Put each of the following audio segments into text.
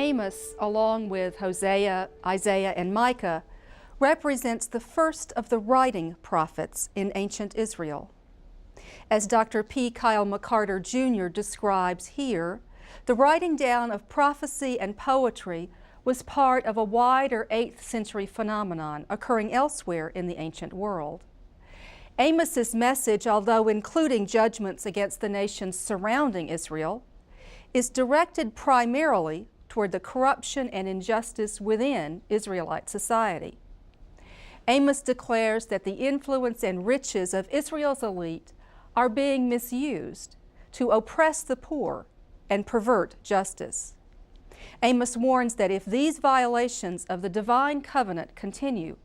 Amos, along with Hosea, Isaiah, and Micah, represents the first of the writing prophets in ancient Israel. As Dr. P. Kyle McCarter Jr. describes here, the writing down of prophecy and poetry was part of a wider 8th century phenomenon occurring elsewhere in the ancient world. Amos's message, although including judgments against the nations surrounding Israel, is directed primarily toward the corruption and injustice within Israelite society. Amos declares that the influence and riches of Israel's elite are being misused to oppress the poor and pervert justice. Amos warns that if these violations of the divine covenant continue,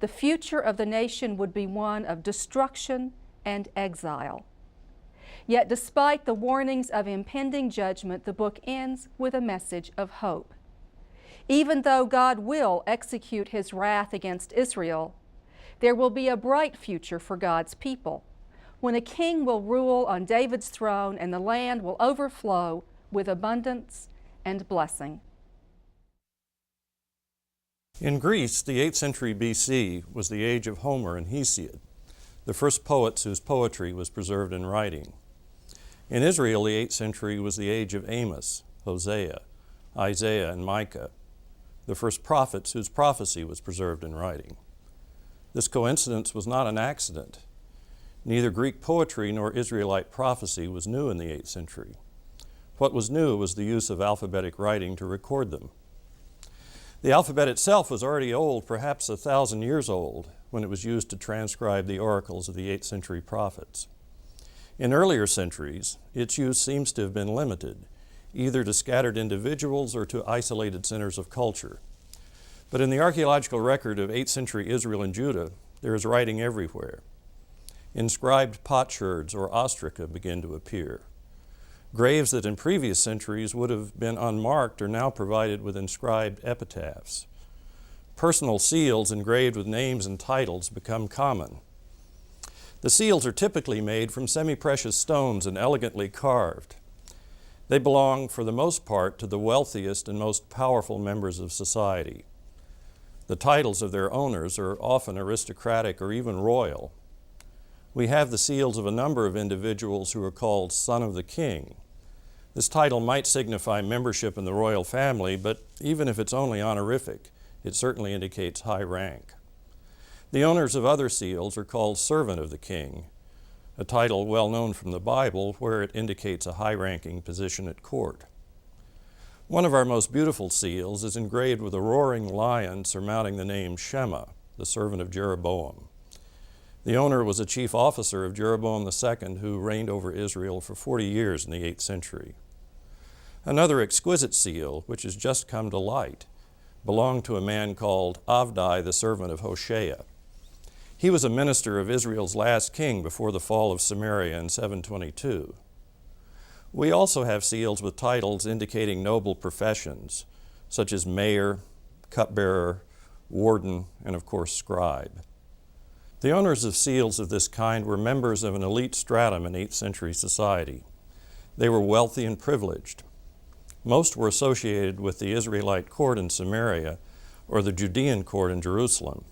the future of the nation would be one of destruction and exile. Yet despite the warnings of impending judgment, the book ends with a message of hope. Even though God will execute his wrath against Israel, there will be a bright future for God's people, when a king will rule on David's throne and the land will overflow with abundance and blessing. In Greece, the 8th century BC was the age of Homer and Hesiod, the first poets whose poetry was preserved in writing. In Israel, the 8th century was the age of Amos, Hosea, Isaiah, and Micah, the first prophets whose prophecy was preserved in writing. This coincidence was not an accident. Neither Greek poetry nor Israelite prophecy was new in the 8th century. What was new was the use of alphabetic writing to record them. The alphabet itself was already old, perhaps 1,000 years old, when it was used to transcribe the oracles of the 8th century prophets. In earlier centuries, its use seems to have been limited, either to scattered individuals or to isolated centers of culture. But in the archaeological record of 8th century Israel and Judah, there is writing everywhere. Inscribed potsherds or ostraca begin to appear. Graves that in previous centuries would have been unmarked are now provided with inscribed epitaphs. Personal seals engraved with names and titles become common. The seals are typically made from semi-precious stones and elegantly carved. They belong, for the most part, to the wealthiest and most powerful members of society. The titles of their owners are often aristocratic or even royal. We have the seals of a number of individuals who are called Son of the King. This title might signify membership in the royal family, but even if it's only honorific, it certainly indicates high rank. The owners of other seals are called Servant of the King, a title well known from the Bible where it indicates a high-ranking position at court. One of our most beautiful seals is engraved with a roaring lion surmounting the name Shema, the servant of Jeroboam. The owner was a chief officer of Jeroboam II, who reigned over Israel for 40 years in the 8th century. Another exquisite seal, which has just come to light, belonged to a man called Avdai, the servant of Hoshea. He was a minister of Israel's last king before the fall of Samaria in 722. We also have seals with titles indicating noble professions, such as mayor, cupbearer, warden, and of course scribe. The owners of seals of this kind were members of an elite stratum in 8th century society. They were wealthy and privileged. Most were associated with the Israelite court in Samaria or the Judean court in Jerusalem.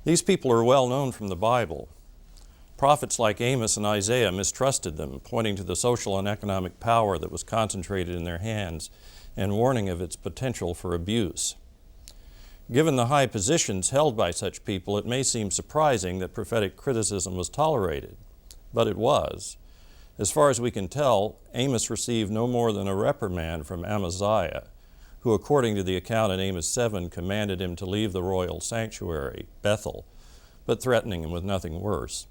These people are well known from the Bible. Prophets like Amos and Isaiah mistrusted them, pointing to the social and economic power that was concentrated in their hands and warning of its potential for abuse. Given the high positions held by such people, it may seem surprising that prophetic criticism was tolerated, but it was. As far as we can tell, Amos received no more than a reprimand from Amaziah, who, according to the account in Amos 7, commanded him to leave the royal sanctuary, Bethel, but threatening him with nothing worse.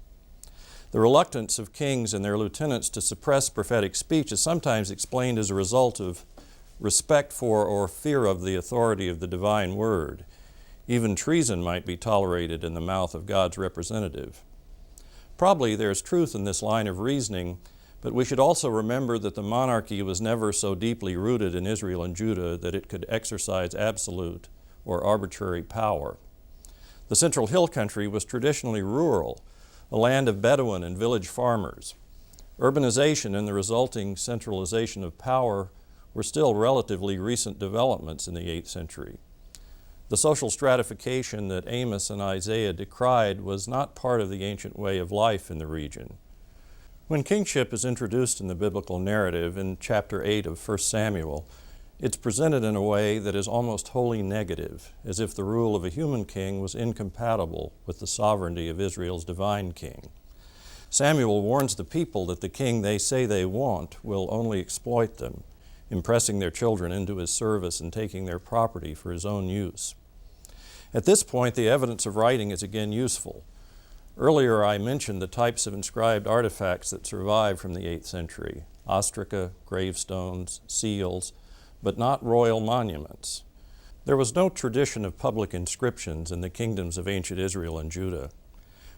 The reluctance of kings and their lieutenants to suppress prophetic speech is sometimes explained as a result of respect for or fear of the authority of the divine word. Even treason might be tolerated in the mouth of God's representative. Probably there's truth in this line of reasoning, but we should also remember that the monarchy was never so deeply rooted in Israel and Judah that it could exercise absolute or arbitrary power. The Central Hill Country was traditionally rural, a land of Bedouin and village farmers. Urbanization and the resulting centralization of power were still relatively recent developments in the 8th century. The social stratification that Amos and Isaiah decried was not part of the ancient way of life in the region. When kingship is introduced in the biblical narrative in chapter 8 of 1 Samuel, it's presented in a way that is almost wholly negative, as if the rule of a human king was incompatible with the sovereignty of Israel's divine king. Samuel warns the people that the king they say they want will only exploit them, impressing their children into his service and taking their property for his own use. At this point, the evidence of writing is again useful. Earlier, I mentioned the types of inscribed artifacts that survive from the 8th century: ostraca, gravestones, seals, but not royal monuments. There was no tradition of public inscriptions in the kingdoms of ancient Israel and Judah.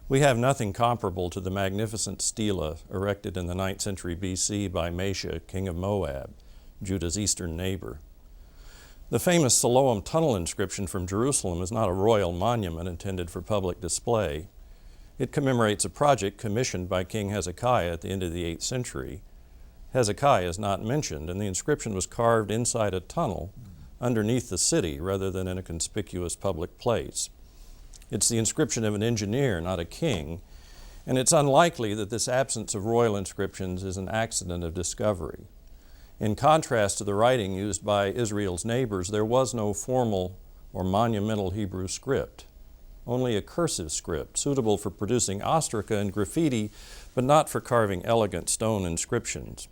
We have nothing comparable to the magnificent stela erected in the 9th century BC by Mesha, king of Moab, Judah's eastern neighbor. The famous Siloam tunnel inscription from Jerusalem is not a royal monument intended for public display. It commemorates a project commissioned by King Hezekiah at the end of the 8th century. Hezekiah is not mentioned, and the inscription was carved inside a tunnel underneath the city rather than in a conspicuous public place. It's the inscription of an engineer, not a king, and it's unlikely that this absence of royal inscriptions is an accident of discovery. In contrast to the writing used by Israel's neighbors, there was no formal or monumental Hebrew script, only a cursive script suitable for producing ostraca and graffiti, but not for carving elegant stone inscriptions.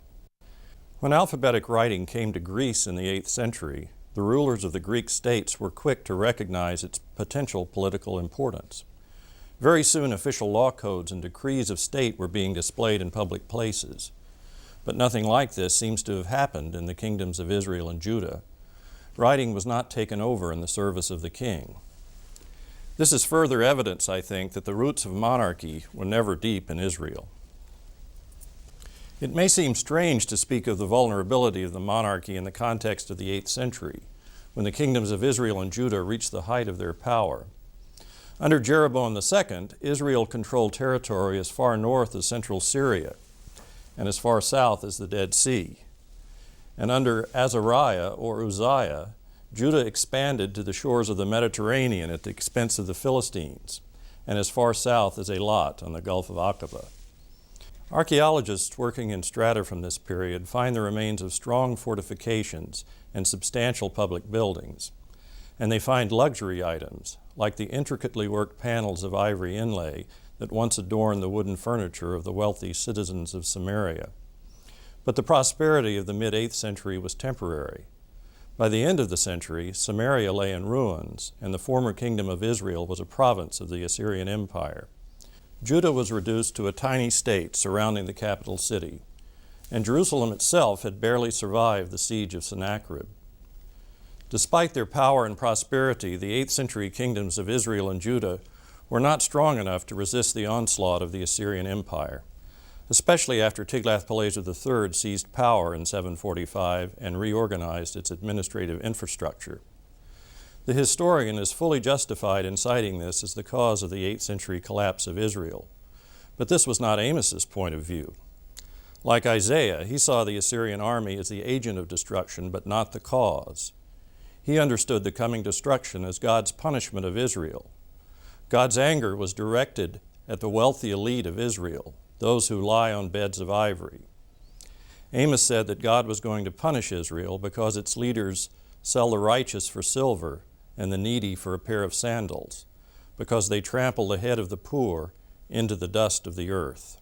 When alphabetic writing came to Greece in the 8th century, the rulers of the Greek states were quick to recognize its potential political importance. Very soon, official law codes and decrees of state were being displayed in public places. But nothing like this seems to have happened in the kingdoms of Israel and Judah. Writing was not taken over in the service of the king. This is further evidence, I think, that the roots of monarchy were never deep in Israel. It may seem strange to speak of the vulnerability of the monarchy in the context of the 8th century, when the kingdoms of Israel and Judah reached the height of their power. Under Jeroboam II, Israel controlled territory as far north as central Syria and as far south as the Dead Sea. And under Azariah or Uzziah, Judah expanded to the shores of the Mediterranean at the expense of the Philistines, and as far south as Eilat on the Gulf of Aqaba. Archaeologists working in strata from this period find the remains of strong fortifications and substantial public buildings, and they find luxury items, like the intricately worked panels of ivory inlay that once adorned the wooden furniture of the wealthy citizens of Samaria. But the prosperity of the mid-8th century was temporary. By the end of the century, Samaria lay in ruins, and the former kingdom of Israel was a province of the Assyrian Empire. Judah was reduced to a tiny state surrounding the capital city, and Jerusalem itself had barely survived the siege of Sennacherib. Despite their power and prosperity, the 8th century kingdoms of Israel and Judah were not strong enough to resist the onslaught of the Assyrian Empire, especially after Tiglath-Pileser III seized power in 745 and reorganized its administrative infrastructure. The historian is fully justified in citing this as the cause of the 8th century collapse of Israel. But this was not Amos's point of view. Like Isaiah, he saw the Assyrian army as the agent of destruction, but not the cause. He understood the coming destruction as God's punishment of Israel. God's anger was directed at the wealthy elite of Israel, those who lie on beds of ivory. Amos said that God was going to punish Israel because its leaders sell the righteous for silver and the needy for a pair of sandals, because they trample the head of the poor into the dust of the earth.